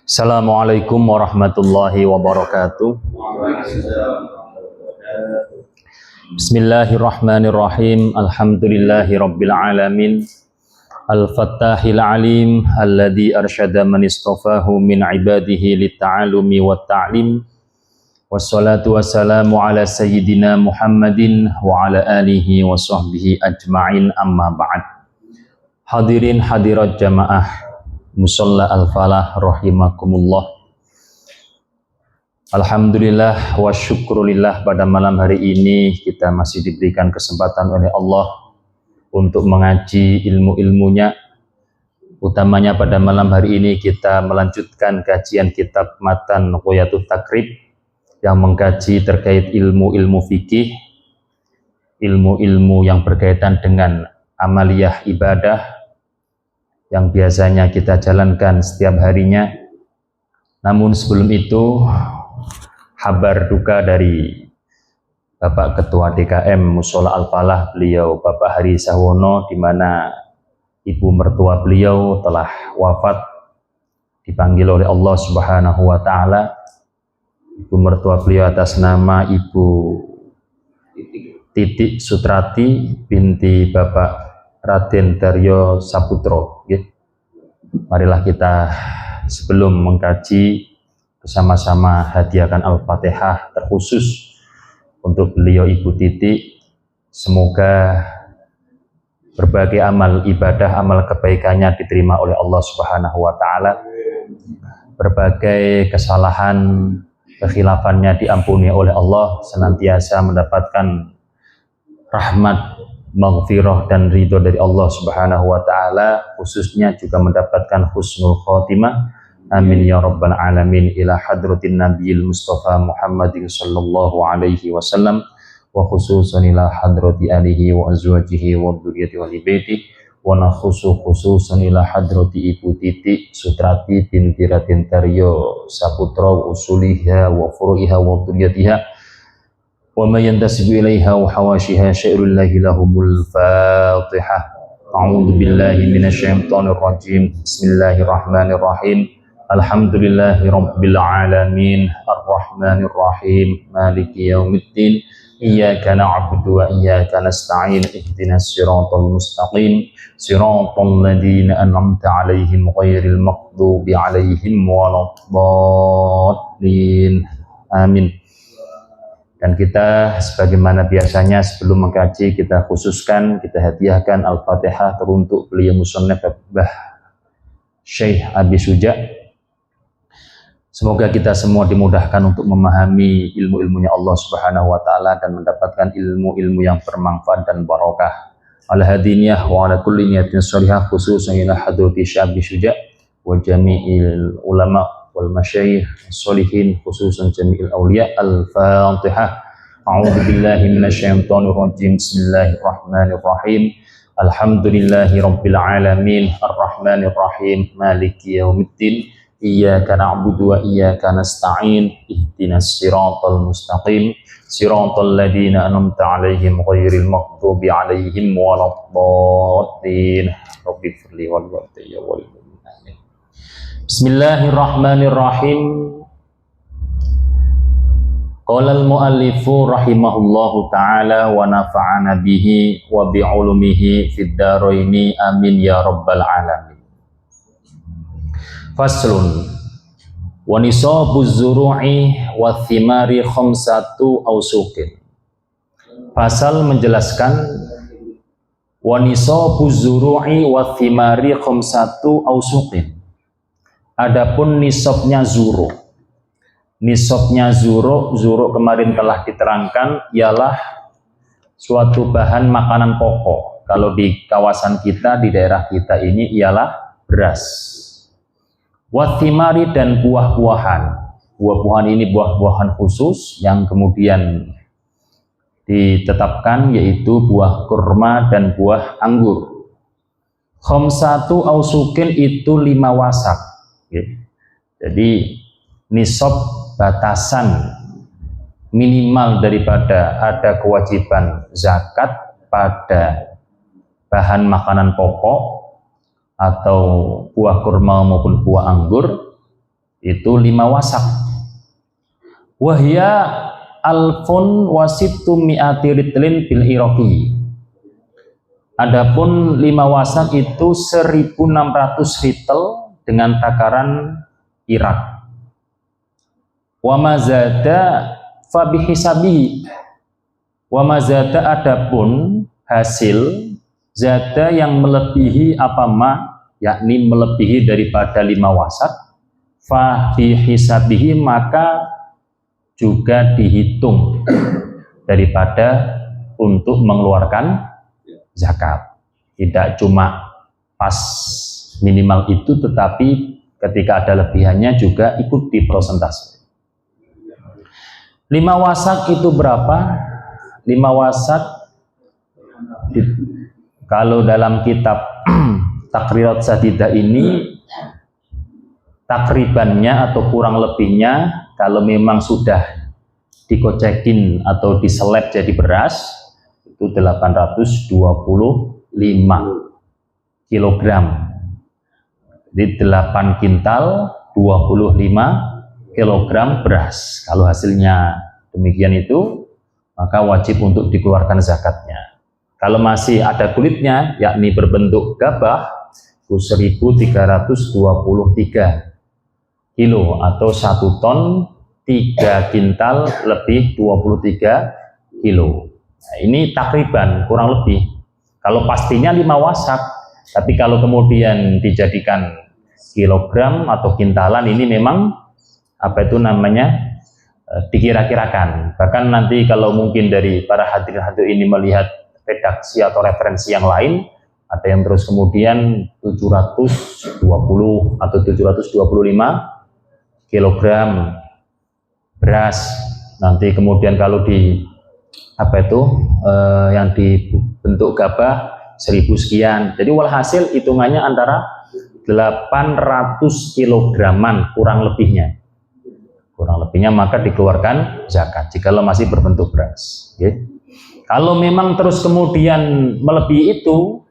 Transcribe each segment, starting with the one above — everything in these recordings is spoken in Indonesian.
Assalamualaikum warahmatullahi wabarakatuh. Bismillahirrahmanirrahim. Alhamdulillahi rabbil alamin. Al-Fattahil alim alladhi arsyada man istafahu min ibadihi litta'alumi wa ta'lim. Wassalatu wassalamu ala sayyidina Muhammadin wa ala alihi wa sahbihi ajma'in, amma ba'd. Hadirin hadirat jamaah Musalla Al-Falah rahimakumullah. Alhamdulillah wa syukrulillah, pada malam hari ini kita masih diberikan kesempatan oleh Allah untuk mengaji ilmu-ilmunya. Utamanya pada malam hari ini kita melanjutkan kajian kitab Matan Ghoyathut Takrib yang mengkaji terkait ilmu-ilmu fikih, ilmu-ilmu yang berkaitan dengan amaliyah ibadah yang biasanya kita jalankan setiap harinya. Namun sebelum itu, kabar duka dari Bapak Ketua DKM Mushola Al-Falah, beliau Bapak Hari Sahwono, di mana ibu mertua beliau telah wafat, dipanggil oleh Allah Subhanahu wa Ta'ala. Ibu mertua beliau atas nama Ibu Titik Sutrati binti Bapak Raden Daryo Saputro. Marilah kita sebelum mengkaji bersama-sama hadiahkan Al-Fatihah terkhusus untuk beliau Ibu Titik. Semoga berbagai amal ibadah, amal kebaikannya diterima oleh Allah Subhanahu wa Ta'ala. Berbagai kesalahan, kekhilafannya diampuni oleh Allah, senantiasa mendapatkan rahmat, maghfirah dan ridho dari Allah Subhanahu wa Ta'ala, khususnya juga mendapatkan husnul khotimah. Amin ya rabbal alamin. Ila hadratin nabiyil mustafa Muhammadin sallallahu alaihi wasallam, wa khususan ila hadrati alihi wa azwajihi wa dzurriyyati wa baiti, wa nakhusu khususan ila hadrati Ibu Titik Sutrati binti Raden Daryo Saputro, usuliha wa furu'iha wa dzurriyyatiha wa ma yantasibu ilaiha wa hawashiha syairullahi lahumul fatihah. A'udzu billahi minasyaitonir rajim. Bismillahirrahmanirrahim. Alhamdulillahi rabbil alamin, arrahmanir rahim, maliki yaumiddin. Iyyaka na'budu wa iyyaka nasta'in. Ihdinas siratal mustaqim, siratal ladzina an'amta 'alaihim ghairil maghdubi 'alaihim waladdallin. Amin. Dan kita sebagaimana biasanya sebelum mengkaji kita khususkan, kita hadiahkan Al-Fatihah teruntuk beliau musannaf Mbah Syekh Abi Suja. Semoga kita semua dimudahkan untuk memahami ilmu-ilmunya Allah Subhanahu wa Ta'ala dan mendapatkan ilmu-ilmu yang bermanfaat dan barokah. Ala hadiniyah wa ala kulli niyatin sholihah, khususan ila hadrati Syekh Abi Suja wa jami'il ulama wal masyayikh sholihin, khususan jami'il awliya. Al-Fatihah. A'udzu billahi minasyaitonir rajim. Bismillahirrahmanirrahim. Alhamdulillahi rabbil alamin, arrahmanir rahim, maliki yaumiddin. Iyyaka na'budu wa iyyaka nasta'in. Ihdinas siratal mustaqim, siratal ladzina an'amta 'alaihim ghairil maghdubi 'alaihim waladdallin. Rabbighfirli wal walidayya wal mu'minin. Bismillahirrahmanirrahim. Qala al-muallifu rahimahullahu ta'ala wa nafa'ana bihi wa bi'ulumihi fid dharaini amin ya rabbal alamin. Faslun wa nisabuz zuru'i wa thimari khamsatu awsuqin. Pasal menjelaskan wa nisabuz zuru'i wa thimari khamsatu awsuqin. Adapun nisabnya zuru. Nisabnya zuru kemarin telah diterangkan ialah suatu bahan makanan pokok. Kalau di kawasan kita, di daerah kita ini ialah beras. Wathimari dan buah-buahan. Buah-buahan ini buah-buahan khusus yang kemudian ditetapkan, yaitu buah kurma dan buah anggur. Khamsatu ausukin itu 5 wasak. Jadi nisab batasan minimal daripada ada kewajiban zakat pada bahan makanan pokok atau buah kurma maupun buah anggur itu 5 wasak. Wahya alfun wasittu mi'ati ritlin bil iraqi. Adapun 5 wasak itu 1600 ritel dengan takaran Irak. Wa mazada fa bihisabihi. Wa mazada adapun hasil zada yang melebihi apa ma, yakni melebihi daripada 5 wasak, fa bihisabihi maka juga dihitung daripada untuk mengeluarkan zakat. Tidak cuma pas minimal itu, tetapi ketika ada lebihannya juga ikut diprosentase. 5 wasak itu berapa? 5 wasak kalau dalam kitab Takrirat Sadidah ini takribannya atau kurang lebihnya, kalau memang sudah dikocekin atau diseleb jadi beras itu 825 kilogram. Di 8 kintal 25 kilogram beras. Kalau hasilnya demikian itu, maka wajib untuk dikeluarkan zakatnya. Kalau masih ada kulitnya, yakni berbentuk gabah, 1323 kilo atau 1 ton 3 kintal lebih 23 kilo. Nah, ini takriban kurang lebih. Kalau pastinya 5 wasak, tapi kalau kemudian dijadikan kilogram atau kintalan, ini memang apa itu namanya dikira-kirakan. Bahkan nanti kalau mungkin dari para hadirin ini melihat redaksi atau referensi yang lain, ada yang terus kemudian 720 atau 725 kilogram beras. Nanti kemudian kalau di apa itu yang dibentuk gabah 1000 sekian. Jadi walhasil hitungannya antara 800 kilograman kurang lebihnya. Kurang lebihnya maka dikeluarkan zakat jika masih berbentuk beras. Okay. Kalau memang terus kemudian melebihi itu,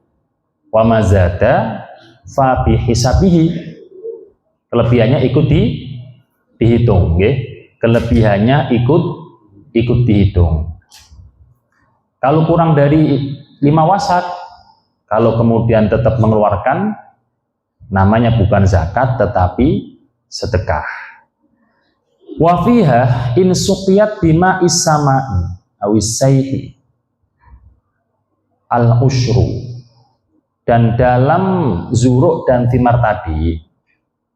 wa mazada fa bihisabihi, kelebihannya ikut dihitung. Okay. Kelebihannya ikut dihitung. Kalau kurang dari 5 wasak, kalau kemudian tetap mengeluarkan, namanya bukan zakat tetapi sedekah. Wa fiha in suqiyat bima is-sama'i awisaihi al-usyru. Dan dalam zuruk dan thimar tadi,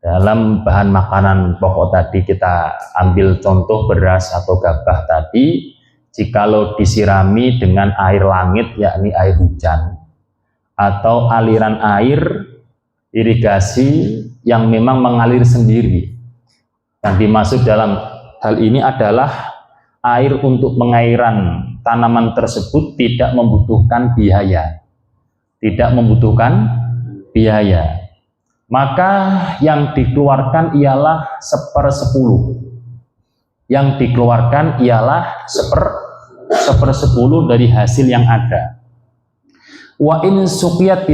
dalam bahan makanan pokok tadi, kita ambil contoh beras atau gabah tadi, jikalau disirami dengan air langit, yakni air hujan, atau aliran air irigasi yang memang mengalir sendiri. Yang dimaksud dalam hal ini adalah air untuk pengairan tanaman tersebut tidak membutuhkan biaya. Tidak membutuhkan biaya. Maka yang dikeluarkan ialah 1/10. Yang dikeluarkan ialah 1/10 dari hasil yang ada. Wa in suqiyat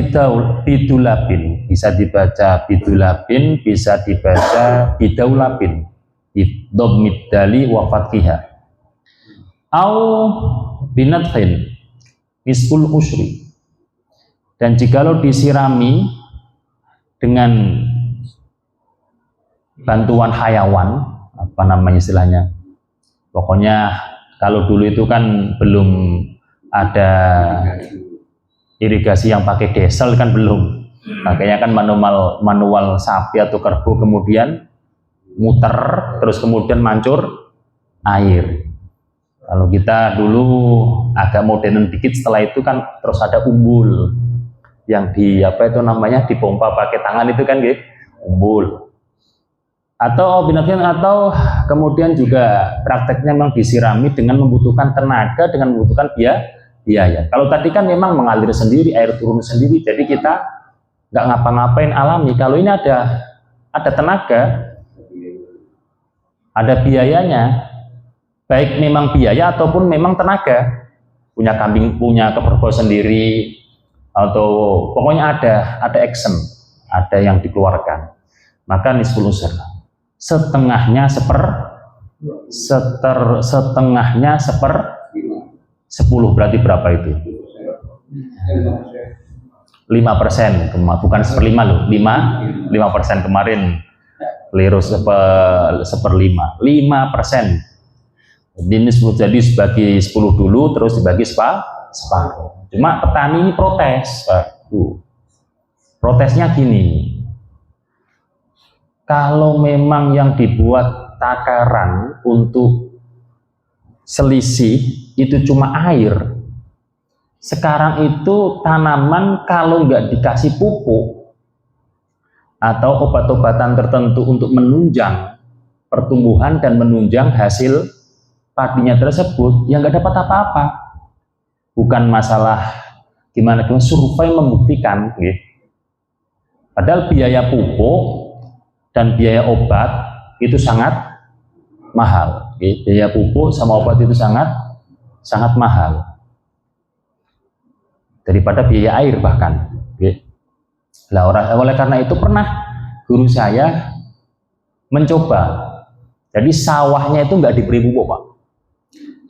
bidulabin, bisa dibaca bidulabin, bisa dibaca bidaulabin, bidhammid dali wa fathiha. Au binathin nisful usyri. Dan jikalau disirami dengan bantuan hayawan, apa namanya istilahnya, pokoknya kalau dulu itu kan belum ada irigasi yang pakai diesel, kan belum. Makanya kan manual sapi atau kerbau, kemudian muter terus kemudian mancur air. Kalau kita dulu agak modern dikit, setelah itu kan terus ada umbul yang di apa itu namanya dipompa pakai tangan itu kan gitu, umbul. atau kemudian juga prakteknya memang disirami dengan membutuhkan tenaga, dengan membutuhkan biaya. Kalau tadi kan memang mengalir sendiri, air turun sendiri, jadi kita nggak ngapa-ngapain alami. Kalau ini ada tenaga, ada biayanya, baik memang biaya ataupun memang tenaga, punya kambing, punya kerbau sendiri, atau pokoknya ada action, ada yang dikeluarkan, maka nisful usr. Setengahnya setengahnya 10, berarti berapa itu? 5%, bukan 1/5 loh, 5% kemarin keliru, 1/5, 5%. Jadi sebagai 10 dulu, terus dibagi separuh. Cuma petani ini protes, Pak. Protesnya gini, kalau memang yang dibuat takaran untuk selisih itu cuma air, sekarang itu tanaman kalau nggak dikasih pupuk atau obat-obatan tertentu untuk menunjang pertumbuhan dan menunjang hasil padinya tersebut, ya nggak dapat apa-apa. Bukan masalah gimana survei membuktikan, gitu. Padahal biaya pupuk dan biaya obat itu sangat mahal. Biaya pupuk sama obat itu sangat mahal daripada biaya air bahkan. Nah, oleh karena itu pernah guru saya mencoba. Jadi sawahnya itu nggak diberi pupuk, Pak.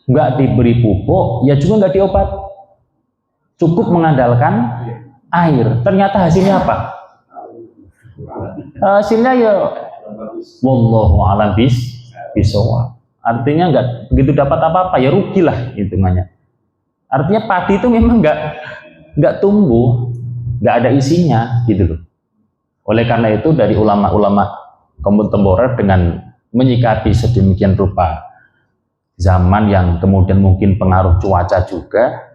Nggak diberi pupuk, ya juga nggak diobat. Cukup mengandalkan air. Ternyata hasilnya apa? Hasilnya ya wallahu a'lam bishawab. Artinya nggak begitu dapat apa-apa, ya rugilah hitungannya. Artinya padi itu memang nggak tumbuh, nggak ada isinya gitu loh. Oleh karena itu dari ulama-ulama kontemporer dengan menyikapi sedemikian rupa zaman yang kemudian mungkin pengaruh cuaca juga,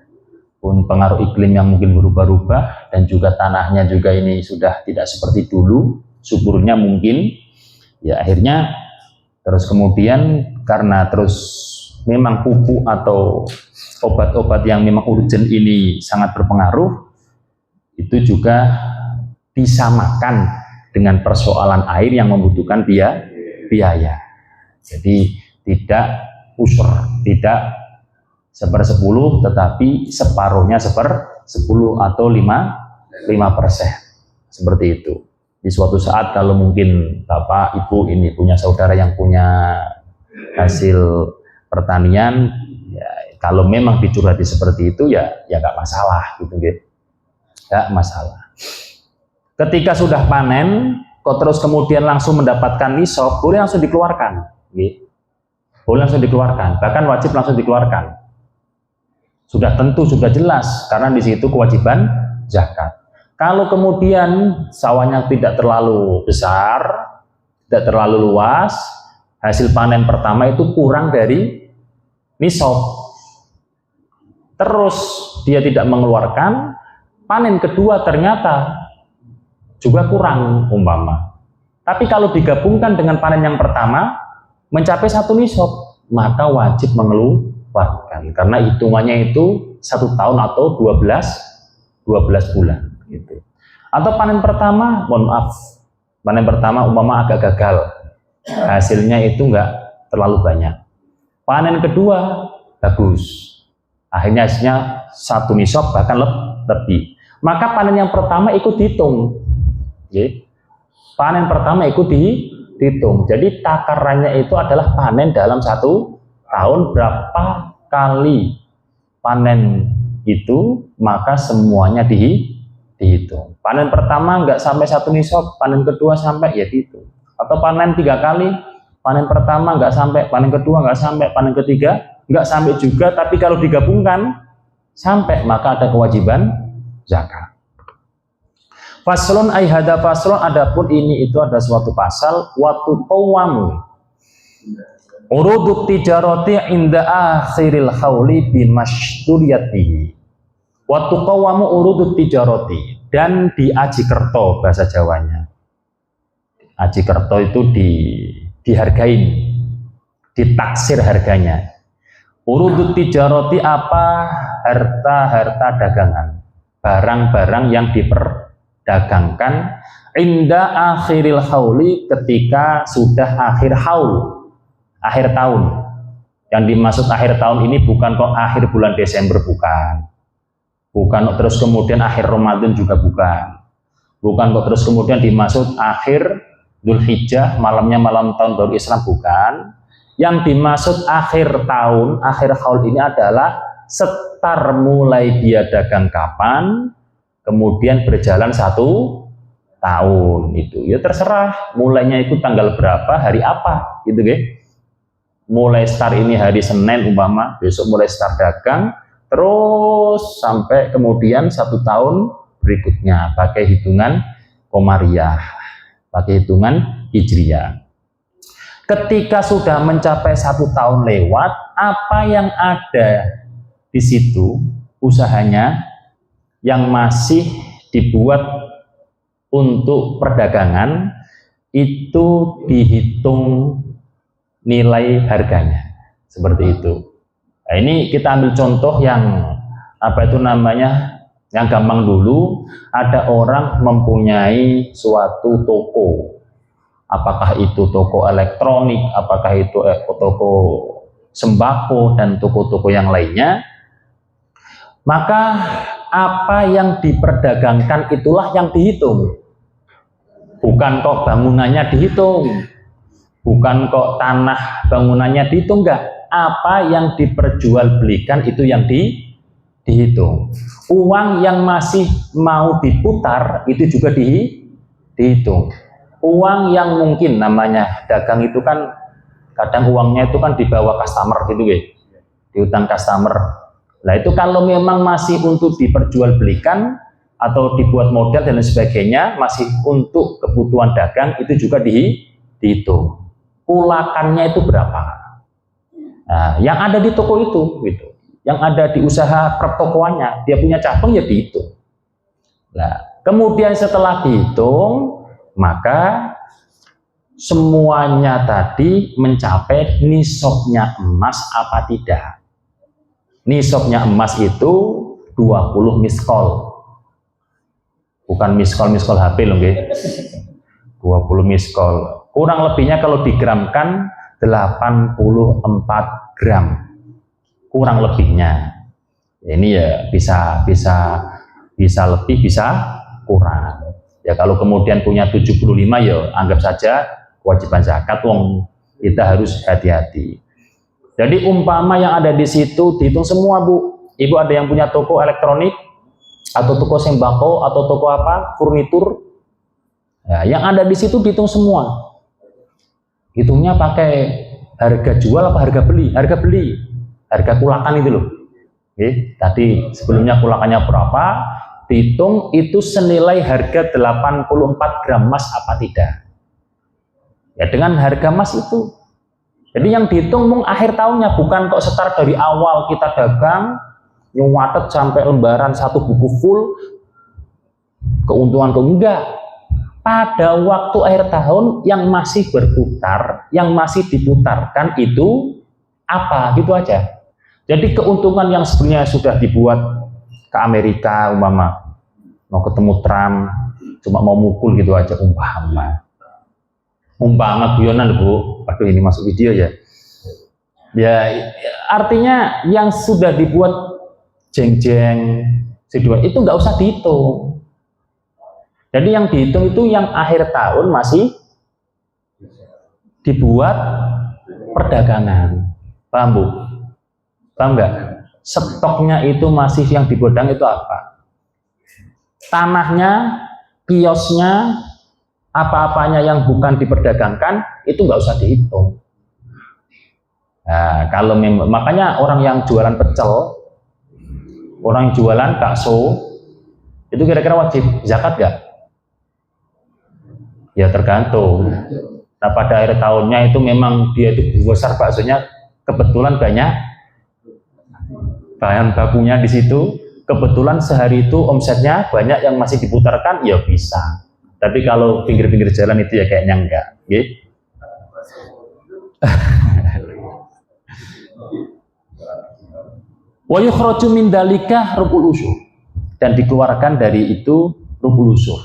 pun pengaruh iklim yang mungkin berubah-ubah, dan juga tanahnya juga ini sudah tidak seperti dulu, suburnya mungkin, ya akhirnya terus kemudian karena terus memang pupuk atau obat-obat yang memang urgent ini sangat berpengaruh, itu juga disamakan dengan persoalan air yang membutuhkan biaya. Jadi tidak usur, tidak 1/10, tetapi separuhnya 1/10 atau 5%. Seperti itu. Di suatu saat kalau mungkin Bapak, Ibu ini punya saudara yang punya hasil pertanian, ya, kalau memang dicurhati seperti itu ya nggak masalah gitu, nggak masalah. Ketika sudah panen, kok terus kemudian langsung mendapatkan nisab, boleh langsung dikeluarkan, boleh langsung dikeluarkan, bahkan wajib langsung dikeluarkan. Sudah tentu, sudah jelas, karena di situ kewajiban zakat. Kalau kemudian sawahnya tidak terlalu besar, tidak terlalu luas, hasil panen pertama itu kurang dari nisab, terus dia tidak mengeluarkan, panen kedua ternyata juga kurang umpama. Tapi kalau digabungkan dengan panen yang pertama mencapai 1 nisab, maka wajib mengeluarkan, karena hitungannya itu 1 tahun atau 12 bulan gitu. Atau panen pertama, mohon maaf, panen pertama umpama agak gagal, hasilnya itu enggak terlalu banyak. Panen kedua bagus, akhirnya hasilnya 1 nisab bahkan lebih, maka panen yang pertama ikut dihitung. Panen pertama ikut dihitung. Jadi takarannya itu adalah panen dalam 1 tahun, berapa kali panen itu, maka semuanya dihitung. Panen pertama nggak sampai 1 nisab, panen kedua sampai, ya dihitung. Atau panen 3 kali, panen pertama nggak sampai, panen kedua nggak sampai, panen ketiga nggak sampai juga, tapi kalau digabungkan sampai, maka ada kewajiban zakat. Faslun ay hada faslun, adapun ini itu ada suatu pasal, watu qawamu urudut tijarati inda akhiril hauli bimashduriyatihi. Watu qawamu urudut tijarati, dan di Ajikerto bahasa Jawanya, Aji kerto itu dihargain, ditaksir harganya. Urudut tijaroti apa? Harta-harta dagangan, barang-barang yang diperdagangkan inda akhiril hauli, ketika sudah akhir haul, akhir tahun. Yang dimaksud akhir tahun ini bukan kok akhir bulan Desember, bukan kok terus kemudian akhir Ramadan juga bukan kok terus kemudian dimaksud akhir Dzulhijjah, malamnya malam tahun baru Islam, bukan. Yang dimaksud akhir tahun, akhir haul ini adalah setar mulai dia dagang kapan, kemudian berjalan 1 tahun. Itu ya terserah mulainya itu tanggal berapa, hari apa gitu ya. Mulai start ini hari Senin umpama, besok mulai start dagang, terus sampai kemudian 1 tahun berikutnya pakai hitungan Komariah, pakai hitungan Hijriyah. Ketika sudah mencapai 1 tahun lewat, apa yang ada di situ usahanya yang masih dibuat untuk perdagangan itu dihitung nilai harganya, seperti itu. Nah, ini kita ambil contoh yang yang gampang dulu. Ada orang mempunyai suatu toko, apakah itu toko elektronik, apakah itu toko sembako dan toko-toko yang lainnya. Maka apa yang diperdagangkan itulah yang dihitung, bukan kok bangunannya dihitung, bukan kok tanah bangunannya dihitung, enggak. Apa yang diperjualbelikan itu yang dihitung. Uang yang masih mau diputar itu juga dihitung. Uang yang mungkin namanya dagang itu kan kadang uangnya itu kan dibawa customer gitu ya, diutang customer. Nah itu kalau memang masih untuk diperjualbelikan atau dibuat modal dan sebagainya, masih untuk kebutuhan dagang, itu juga dihitung. Ulakannya itu berapa? Nah, yang ada di toko itu, gitu. Yang ada di usaha pertokoannya, dia punya cabang ya dihitung. Nah, kemudian setelah dihitung, maka semuanya tadi mencapai nisabnya emas apa tidak. Nisabnya emas itu 20 miskol. Bukan miskol HP loh, nggih. 20 miskol. Kurang lebihnya kalau digramkan 84 gram. Kurang lebihnya. Ini ya bisa lebih, bisa kurang. Ya kalau kemudian punya 75 ya anggap saja kewajiban zakat, wong kita harus hati-hati. Jadi umpama yang ada di situ dihitung semua, Bu. Ibu ada yang punya toko elektronik atau toko sembako atau toko apa, furnitur. Ya, yang ada di situ dihitung semua. Hitungnya pakai harga jual apa harga beli? Harga beli. Harga kulakan itu loh. Oke, tadi sebelumnya kulakannya berapa? Dihitung itu senilai harga 84 gram emas apa tidak. Ya dengan harga emas itu. Jadi yang dihitung mung akhir tahunnya, bukan kok start dari awal kita dagang nyuwatet sampai lembaran 1 buku full keuntungan enggak. Pada waktu akhir tahun yang masih berputar, yang masih diputarkan itu apa, gitu aja. Jadi keuntungan yang sebenarnya sudah dibuat ke Amerika umpama, mau ketemu Trump, cuma mau mukul gitu aja umpama guyonan Bu. Aduh ini masuk video ya. Ya artinya yang sudah dibuat jeng-jeng itu nggak usah dihitung. Jadi yang dihitung itu yang akhir tahun masih dibuat perdagangan. Paham Bu? Paham nggak? Stoknya itu masih yang dibodang itu apa? Tanahnya, kiosnya, apa-apanya yang bukan diperdagangkan itu nggak usah dihitung. Nah, kalau makanya orang yang jualan pecel, orang yang jualan bakso, itu kira-kira wajib zakat nggak? Ya tergantung. Nah pada akhir tahunnya itu memang dia itu besar baksonya, kebetulan banyak bahan bakunya di situ, kebetulan sehari itu omsetnya banyak yang masih diputarkan, ya bisa. Tapi kalau pinggir-pinggir jalan itu ya kayaknya enggak. Okay? Wa yukhraju min dalika rubul usyur, dan dikeluarkan dari itu rubul usyur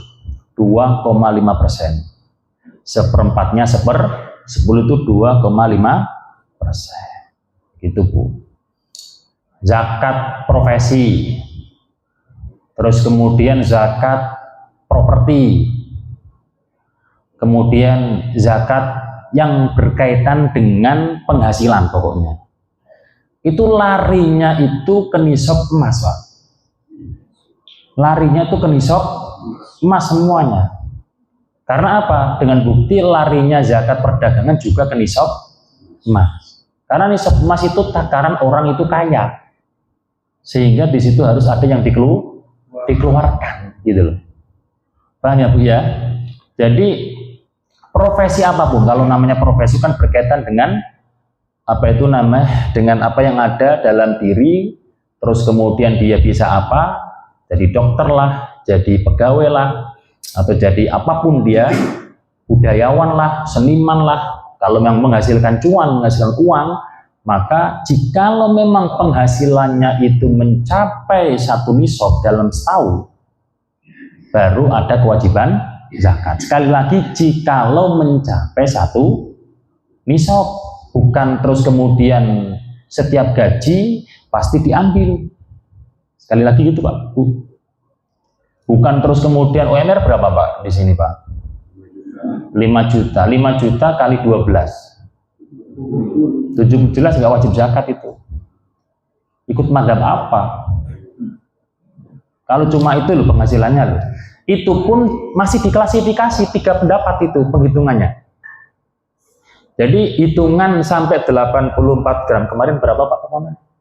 2,5%. Seperempatnya 10 itu 2,5%. Gitu Bu. Zakat profesi, terus kemudian zakat properti, kemudian zakat yang berkaitan dengan penghasilan pokoknya. Itu larinya itu ke nisab emas, Pak. Larinya itu ke nisab emas semuanya. Karena apa? Dengan bukti larinya zakat perdagangan juga ke nisab emas. Karena nisab emas itu takaran orang itu kaya. Sehingga di situ harus ada yang dikeluarkan, gitu loh. Paham ya Bu ya? Jadi profesi apapun, kalau namanya profesi kan berkaitan dengan apa itu namanya, dengan apa yang ada dalam diri, terus kemudian dia bisa apa, jadi dokter lah, jadi pegawai lah, atau jadi apapun dia, budayawan lah, seniman lah. Kalau yang menghasilkan cuan, menghasilkan uang, maka jikalau memang penghasilannya itu mencapai 1 nisab dalam setahun, baru ada kewajiban zakat. Sekali lagi, jikalau mencapai 1 nisab, bukan terus kemudian setiap gaji pasti diambil. Sekali lagi gitu Pak. Bukan terus kemudian UMR berapa Pak di sini Pak? 5 juta. 5 juta kali 12. 17 nggak wajib zakat itu. Ikut mazhab apa? Kalau cuma itu loh penghasilannya loh. Itu pun masih diklasifikasi 3 pendapat itu penghitungannya. Jadi hitungan sampai 84 gram kemarin berapa Pak?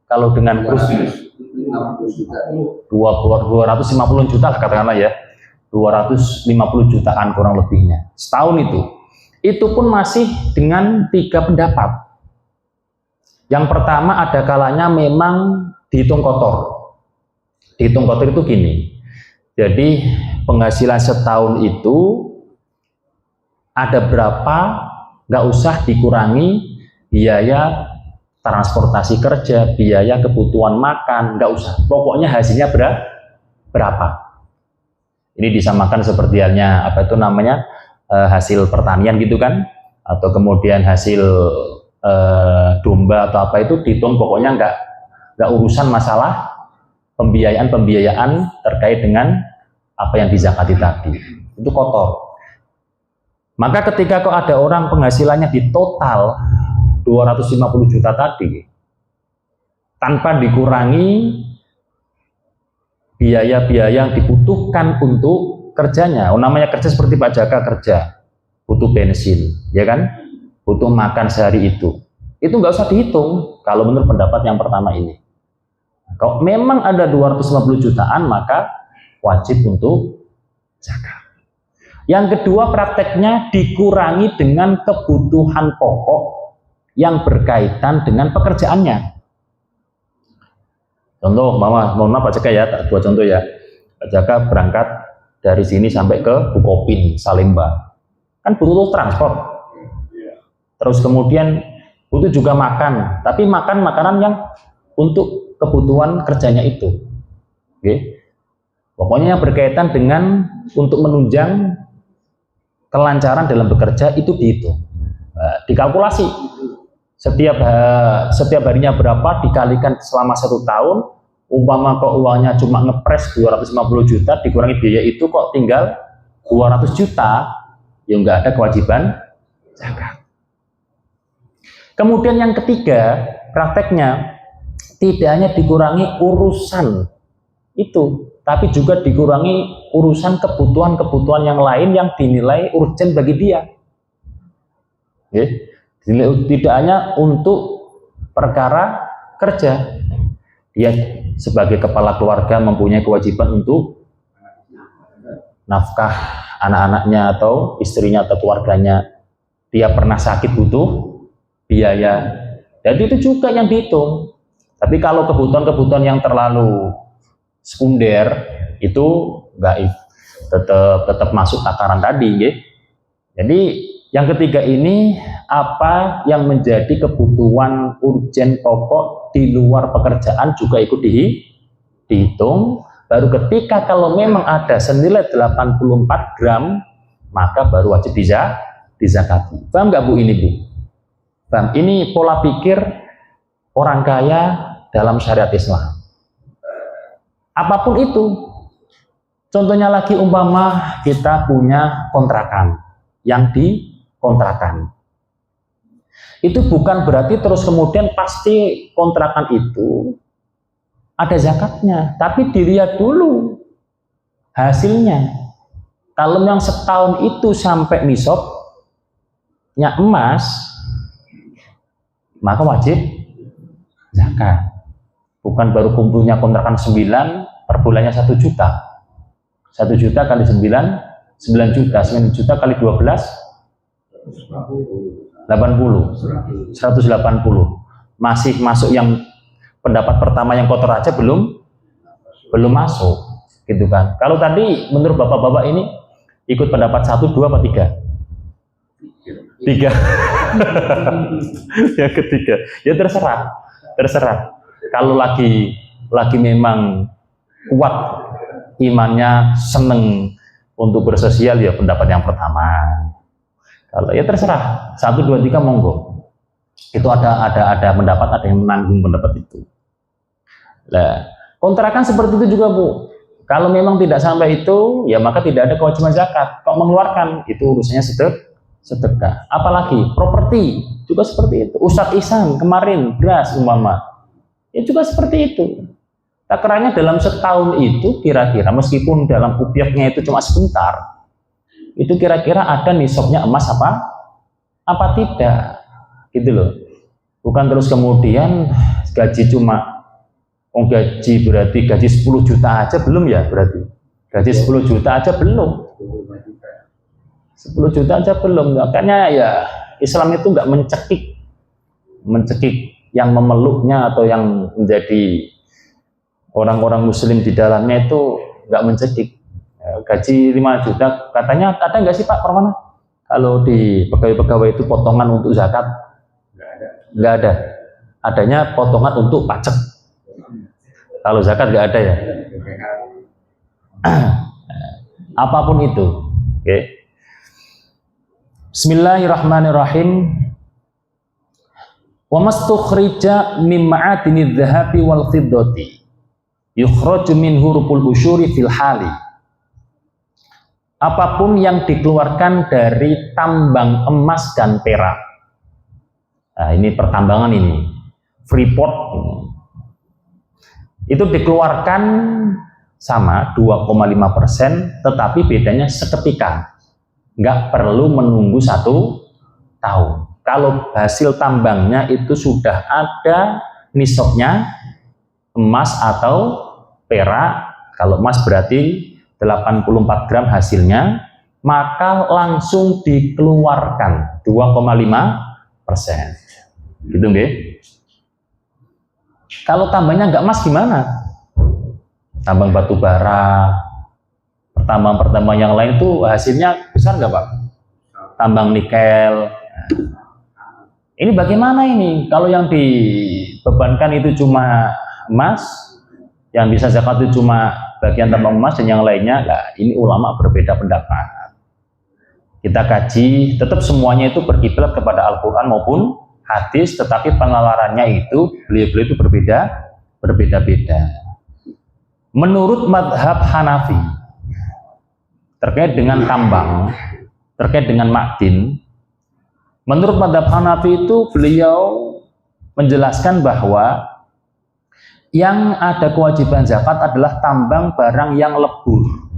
Kalau dengan kurs 250 juta katakanlah ya, 250 jutaan kurang lebihnya setahun itu. Itu pun masih dengan 3 pendapat. Yang pertama ada kalanya memang dihitung kotor. Dihitung kotor itu gini. Jadi penghasilan setahun itu ada berapa, nggak usah dikurangi biaya transportasi kerja, biaya kebutuhan makan, nggak usah. Pokoknya hasilnya berapa. Ini disamakan seperti halnya apa itu namanya hasil pertanian gitu kan, atau kemudian hasil domba atau apa itu dihitung, pokoknya nggak urusan masalah pembiayaan terkait dengan apa yang dizakati tadi. Itu kotor. Maka ketika kok ada orang penghasilannya di total 250 juta tadi, tanpa dikurangi biaya-biaya yang dibutuhkan untuk kerjanya, namanya kerja seperti Pak Jaka kerja, butuh bensin, ya kan, butuh makan sehari itu nggak usah dihitung kalau menurut pendapat yang pertama ini. Kalau memang ada 250 jutaan maka wajib untuk zakat. Yang kedua, prakteknya dikurangi dengan kebutuhan pokok yang berkaitan dengan pekerjaannya. Contoh, mohon maaf Pak Jaka ya, tak buat contoh ya. Pak Jaka berangkat dari sini sampai ke Bukopin, Salemba. Kan butuh transport. Terus kemudian butuh juga makan, tapi makan makanan yang untuk kebutuhan kerjanya itu. Oke. Pokoknya yang berkaitan dengan untuk menunjang kelancaran dalam bekerja itu dihitung. Dikalkulasi. Setiap harinya berapa dikalikan selama 1 tahun, umpama kok uangnya cuma ngepres 250 juta, dikurangi biaya itu kok tinggal 200 juta, ya nggak ada kewajiban zakat. Kemudian yang ketiga, prakteknya tidak hanya dikurangi urusan itu, tapi juga dikurangi urusan kebutuhan-kebutuhan yang lain yang dinilai urgent bagi dia. Tidak hanya untuk perkara kerja, dia sebagai kepala keluarga mempunyai kewajiban untuk nafkah anak-anaknya atau istrinya atau keluarganya. Dia pernah sakit butuh biaya, jadi itu juga yang dihitung. Tapi kalau kebutuhan-kebutuhan yang terlalu sekunder itu gaib. tetap masuk takaran tadi, nggih. Jadi yang ketiga ini, apa yang menjadi kebutuhan urgen pokok di luar pekerjaan juga ikut dihitung. Baru ketika kalau memang ada senilai 84 gram, maka baru wajib dizakati. Paham nggak Bu ini Bu? Paham? Ini pola pikir orang kaya dalam syariat Islam. Apapun itu. Contohnya lagi umpama kita punya kontrakan yang dikontrakan. Itu bukan berarti terus kemudian pasti kontrakan itu ada zakatnya, tapi dilihat dulu hasilnya. Kalau yang setahun itu sampai nisabnya emas, maka wajib zakat. Bukan baru kumpulnya kontrakan 9 per bulannya 1 juta. 1 juta kali 9, 9 juta. 9 juta kali 12, 80. 180. Masih masuk yang pendapat pertama yang kotor aja belum masuk. Gitu kan. Kalau tadi menurut bapak-bapak ini ikut pendapat 1, 2, apa 3? 3. Yang ketiga. Ya terserah. Kalau lagi memang kuat imannya, seneng untuk bersosial, ya pendapat yang pertama. Kalau ya terserah 1, 2, 3 monggo. Itu ada pendapat, ada yang menanggung pendapat itu. Nah, kontrakan seperti itu juga Bu. Kalau memang tidak sampai itu, ya maka tidak ada kewajiban zakat. Kok mengeluarkan, itu urusannya sedekah. Apalagi properti juga seperti itu. Ustadz Ihsan kemarin beras umpama, ya juga seperti itu. Takarannya dalam setahun itu kira-kira, meskipun dalam objeknya itu cuma sebentar, itu kira-kira ada nisabnya emas apa tidak, gitu loh. Bukan terus kemudian gaji cuma, gaji berarti gaji 10 juta aja belum ya, berarti gaji 10 juta aja belum, 10 juta aja belum. Makanya ya Islam itu nggak mencekik yang memeluknya atau yang menjadi orang-orang muslim di dalamnya, itu nggak mencekik. Gaji 5 juta katanya ada nggak sih Pak Permana? Kalau di pegawai-pegawai itu potongan untuk zakat? Nggak ada. Adanya potongan untuk pajak. Kalau zakat nggak ada ya. Apapun itu. Oke. Bismillahirrahmanirrahim. Wa mastukhrija min ma'adinidz dzahabi wal fiddati yukhraju minhu rubul usyuri fil hali. Apapun yang dikeluarkan dari tambang emas dan perak. Nah, ini pertambangan ini, Freeport itu dikeluarkan sama 2,5%, tetapi bedanya seketika, nggak perlu menunggu 1 tahun. Kalau hasil tambangnya itu sudah ada nisabnya emas atau perak, kalau emas berarti 84 gram hasilnya, maka langsung dikeluarkan 2,5%. Gitu nggih. Kalau tambangnya nggak emas gimana? Tambang batu bara, pertambangan yang lain itu hasilnya besar nggak Pak? Tambang nikel. Ini bagaimana ini? Kalau yang dibebankan itu cuma emas, yang bisa zakat itu cuma bagian tambang emas dan yang lainnya, nah, ini ulama berbeda pendapat. Kita kaji, tetap semuanya itu berkiblat kepada Al-Quran maupun hadis, tetapi penalarannya itu beliau-beliau itu berbeda-beda. Menurut madhab Hanafi terkait dengan tambang, terkait dengan ma'din, menurut madhab Hanafi itu beliau menjelaskan bahwa yang ada kewajiban zakat adalah tambang barang yang lebur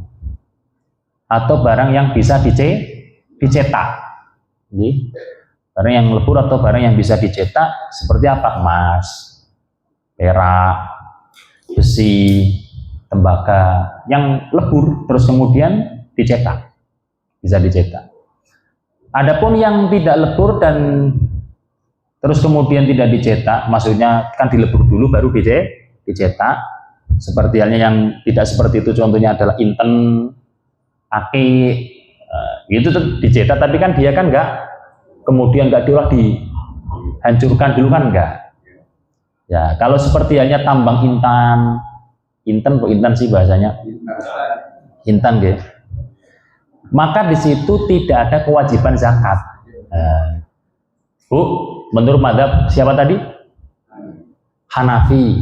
atau barang yang bisa dicetak. Jadi, barang yang lebur atau barang yang bisa dicetak seperti apa? Emas, perak, besi, tembaga yang lebur terus kemudian dicetak, bisa dicetak. Adapun yang tidak lebur dan terus kemudian tidak dicetak, maksudnya kan dilebur dulu baru dicetak. Seperti halnya yang tidak seperti itu, contohnya adalah inten, akik, itu dicetak, tapi kan dia kan nggak kemudian nggak diolah, dihancurkan dulu kan enggak. Ya, kalau seperti hanya tambang intan sih bahasanya, intan gitu, maka di situ tidak ada kewajiban zakat. Bu, menurut madhab siapa tadi? Hanafi.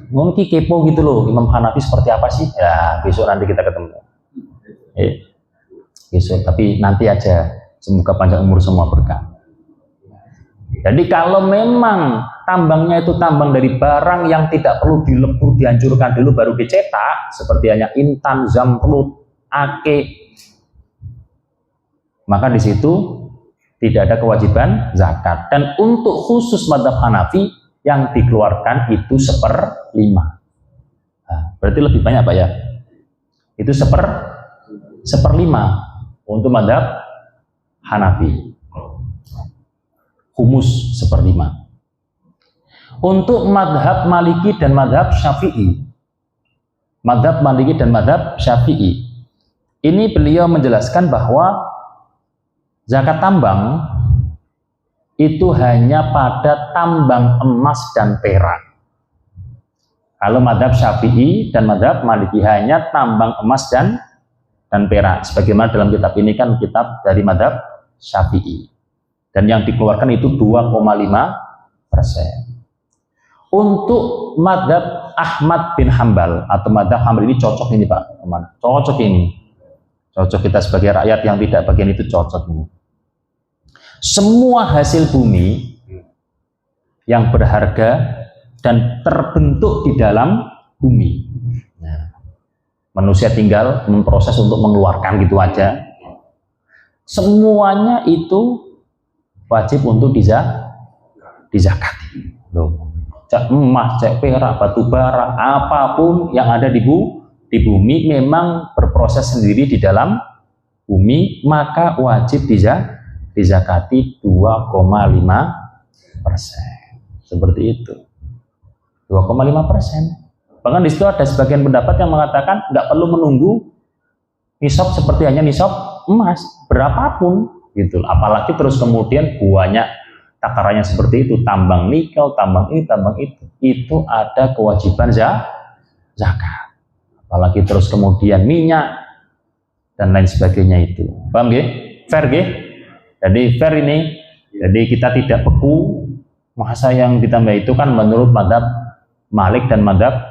Mungkin kepo gitu loh, Imam Hanafi seperti apa sih? Ya, besok nanti kita ketemu. Besok, tapi nanti aja. Semoga panjang umur semua berkah. Jadi kalau memang tambangnya itu tambang dari barang yang tidak perlu dilebur, dihancurkan dulu baru dicetak, seperti hanya intan, zamrud, akik, maka di situ tidak ada kewajiban zakat. Dan untuk khusus madhab Hanafi yang dikeluarkan itu 1/5. Nah, berarti lebih banyak Pak ya? Itu 1/5 untuk madhab Hanafi. Humus 1/5. Untuk madhab Maliki dan madhab Syafi'i, madhab Maliki dan madhab Syafi'i, ini beliau menjelaskan bahwa zakat tambang itu hanya pada tambang emas dan perak. Kalau madhab Syafi'i dan madhab Maliki hanya tambang emas dan perak. Sebagaimana dalam kitab ini kan kitab dari madhab Syafi'i. Dan yang dikeluarkan itu 2,5%. Untuk madhab Ahmad bin Hambal atau madhab Hambal ini cocok ini Pak, cocok ini, cocok kita sebagai rakyat yang tidak bagian itu cocok ini. Semua hasil bumi yang berharga dan terbentuk di dalam bumi, nah, manusia tinggal memproses untuk mengeluarkan gitu aja, semuanya itu wajib untuk dizakati. Cek emas, cek perak, batu bara, apapun yang ada di bumi memang berproses sendiri di dalam bumi, maka wajib dizakati 2,5%. Seperti itu. 2,5%. Bahkan di situ ada sebagian pendapat yang mengatakan nggak perlu menunggu nisab seperti hanya nisab emas, berapapun gitu. Apalagi terus kemudian banyak takarannya seperti itu, tambang nikel, tambang ini, tambang itu ada kewajiban zakat. Apalagi terus kemudian minyak dan lain sebagainya itu. Paham nggih? Fair nggih? Jadi fair ini, jadi kita tidak beku, masa yang ditambah itu kan menurut madhab Malik dan madhab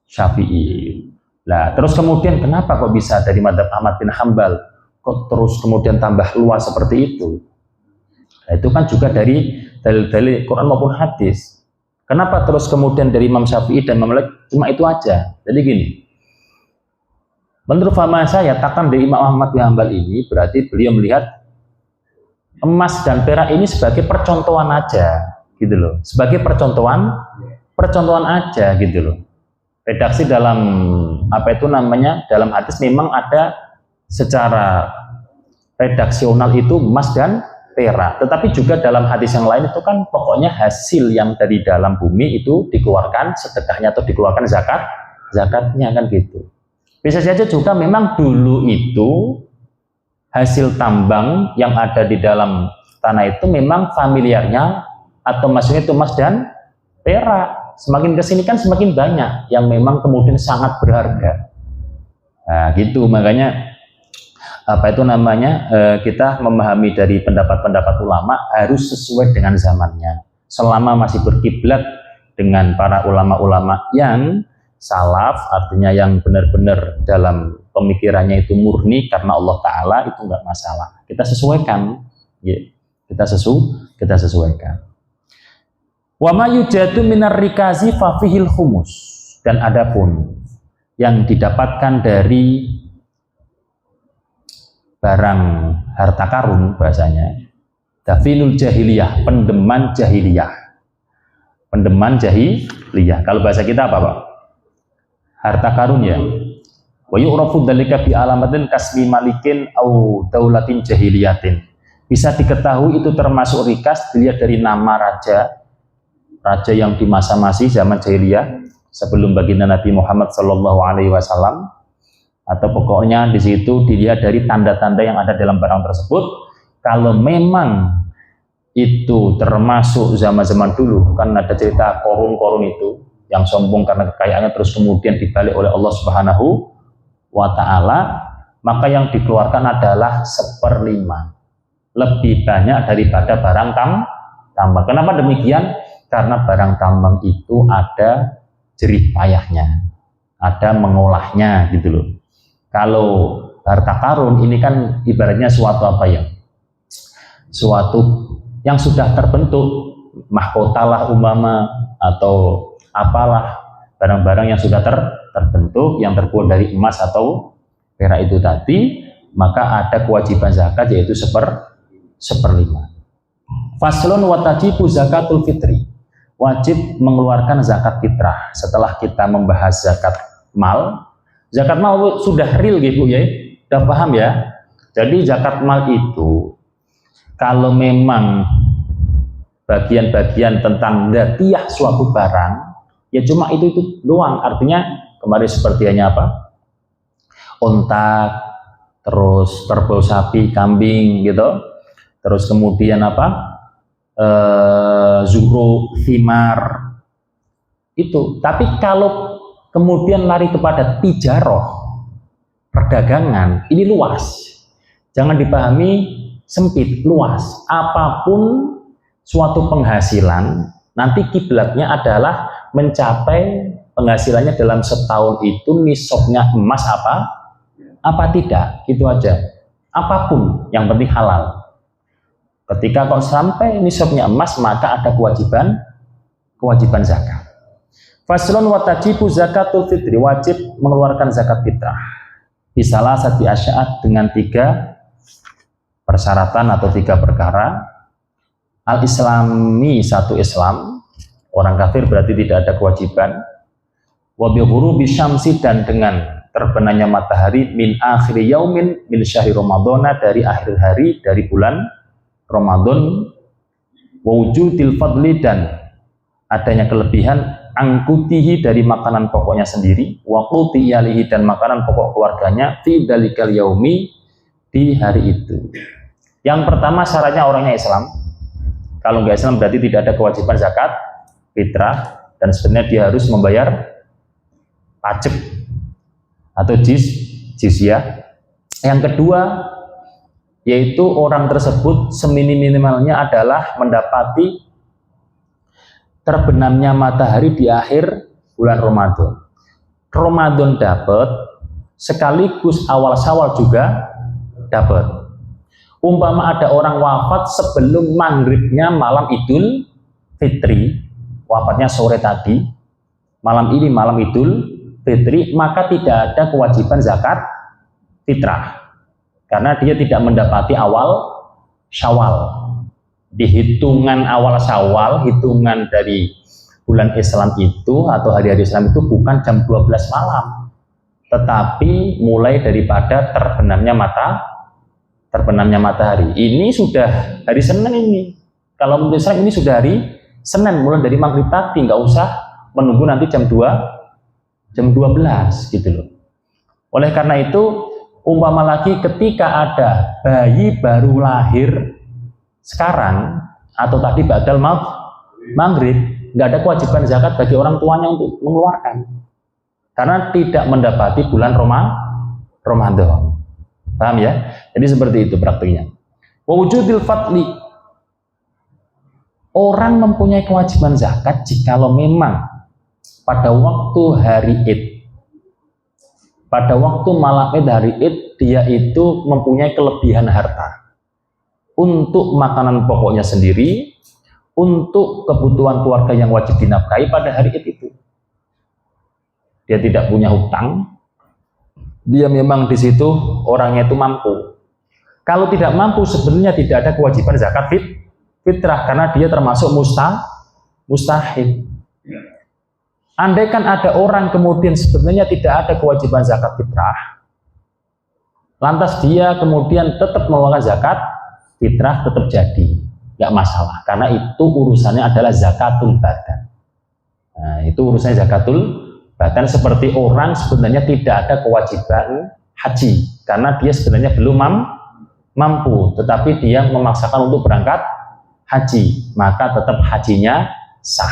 Syafi'i. Nah, terus kemudian kenapa kok bisa dari madhab Ahmad bin Hambal kok terus kemudian tambah luas seperti itu? Nah, itu kan juga dari dalil-dalil Quran maupun hadis. Kenapa terus kemudian dari Imam Syafi'i dan Imam Malik cuma itu aja? Jadi gini, menurut faham saya, takkan dari Imam Ahmad bin Hambal ini berarti beliau melihat emas dan perak ini sebagai percontohan aja, gitu loh. Sebagai percontohan aja, gitu loh. Redaksi dalam apa itu namanya, dalam hadis memang ada secara redaksional itu emas dan perak, tetapi juga dalam hadis yang lain itu kan pokoknya hasil yang dari dalam bumi itu dikeluarkan sedekahnya atau dikeluarkan zakatnya kan gitu. Bisa saja juga memang dulu itu hasil tambang yang ada di dalam tanah itu memang familiarnya atau maksudnya itu emas dan perak. Semakin kesini kan semakin banyak yang memang kemudian sangat berharga. Nah gitu, makanya apa itu namanya, kita memahami dari pendapat-pendapat ulama harus sesuai dengan zamannya. Selama masih berkiblat dengan para ulama-ulama yang salaf, artinya yang benar-benar dalam pemikirannya itu murni karena Allah Ta'ala, itu enggak masalah. Kita sesuaikan, ya. Kita sesuaikan. Wa ma yujadu minar rikazi fa fihil humus. Dan adapun yang didapatkan dari barang harta karun, bahasanya dafinul jahiliyah, pendeman jahiliyah. Kalau bahasa kita apa Pak? Harta karun ya. Wa yu'rafu dzalika bi alamatin kasmi malikin au daulatin jahiliyatin. Bisa diketahui itu termasuk rikas dilihat dari nama raja yang di masa masih zaman jahiliyah sebelum baginda Nabi Muhammad SAW, atau pokoknya di situ dilihat dari tanda-tanda yang ada dalam barang tersebut. Kalau memang itu termasuk zaman-zaman dulu, kan ada cerita korun-korun itu yang sombong karena kekayaannya terus kemudian dibalik oleh Allah Subhanahu wa Ta'ala, maka yang dikeluarkan adalah 1/5, lebih banyak daripada barang tambang. Kenapa demikian? Karena barang tambang itu ada jerih payahnya, ada mengolahnya gitu loh. Kalau harta karun ini kan ibaratnya suatu apa ya, suatu yang sudah terbentuk, mahkota lah umpama, atau apalah, barang-barang yang sudah terbentuk, yang terbuat dari emas atau perak itu tadi, maka ada kewajiban zakat yaitu 1/5. Faslun wa tajibu zakatul fitri, wajib mengeluarkan zakat fitrah. Setelah kita membahas zakat mal sudah real gitu ya, udah paham ya. Jadi zakat mal itu kalau memang bagian-bagian tentang datiah suatu barang, ya cuma itu doang. Artinya kemarin seperti hanya apa? Onta, terus kerbau, sapi, kambing gitu. Terus kemudian apa? Zuro, thimar. Itu. Tapi kalau kemudian lari kepada tijaroh, perdagangan, ini luas. Jangan dipahami sempit, luas. Apapun suatu penghasilan, nanti kiblatnya adalah mencapai penghasilannya dalam setahun itu nisabnya emas apa tidak, itu aja. Apapun, yang penting halal. Ketika kok sampai nisabnya emas, maka ada kewajiban zakat. Faslun wa tajibu zakatul fitri, wajib mengeluarkan zakat fitrah. Bisalah sati asyaat, dengan 3 persyaratan atau 3 perkara. Al-Islami, 1 Islam, orang kafir berarti tidak ada kewajiban. Wa bi ghurubi syamsi, dan dengan terbenamnya matahari, min akhiri yaumin min syahri Ramadhana, dari akhir hari dari bulan Ramadan. Wa wujudil fadli, dan adanya kelebihan, angkutihi, dari makanan pokoknya sendiri, wa quti iyalihi, dan makanan pokok keluarganya, fi dalikal yaumi, di hari itu. Yang pertama syaratnya orangnya Islam. Kalau nggak Islam berarti tidak ada kewajiban zakat fitrah, dan sebenarnya dia harus membayar pajak atau jizyah. Yang kedua yaitu orang tersebut seminimalnya adalah mendapati terbenamnya matahari di akhir bulan Ramadan. Ramadan dapat, sekaligus awal Syawal juga dapat. Umpama ada orang wafat sebelum maghribnya malam Idul Fitri, wafatnya sore tadi, malam ini malam Idul Fitri, maka tidak ada kewajiban zakat fitrah, karena dia tidak mendapati awal Syawal. Di hitungan awal Syawal, hitungan dari bulan Islam itu atau hari-hari Islam itu bukan jam 12 malam, tetapi mulai daripada terbenamnya matahari. Ini sudah hari Senin ini. Kalau menurut Islam ini sudah hari Senin, mulai dari maghrib tadi, nggak usah menunggu nanti jam 12 gitu loh. Oleh karena itu, umpama lagi ketika ada bayi baru lahir sekarang atau tadi ba'dal maghrib, nggak ada kewajiban zakat bagi orang tuanya untuk mengeluarkan, karena tidak mendapati bulan Ramadan. Paham ya? Jadi seperti itu praktiknya. Wa wujudil fadli, orang mempunyai kewajiban zakat jikalau memang pada waktu hari Id, pada waktu malam Id, hari Id, dia itu mempunyai kelebihan harta untuk makanan pokoknya sendiri, untuk kebutuhan keluarga yang wajib dinafkahi pada hari Id itu. Dia tidak punya hutang, dia memang di situ orangnya itu mampu. Kalau tidak mampu, sebenarnya tidak ada kewajiban zakat fitrah, karena dia termasuk mustahil. Andaikan ada orang kemudian sebenarnya tidak ada kewajiban zakat fitrah, lantas dia kemudian tetap mengeluarkan zakat fitrah, tetap jadi, nggak masalah, karena itu urusannya adalah zakatul badan. Nah, itu urusannya zakatul Bahkan seperti orang sebenarnya tidak ada kewajiban haji karena dia sebenarnya belum mampu, tetapi dia memaksakan untuk berangkat haji, maka tetap hajinya sah.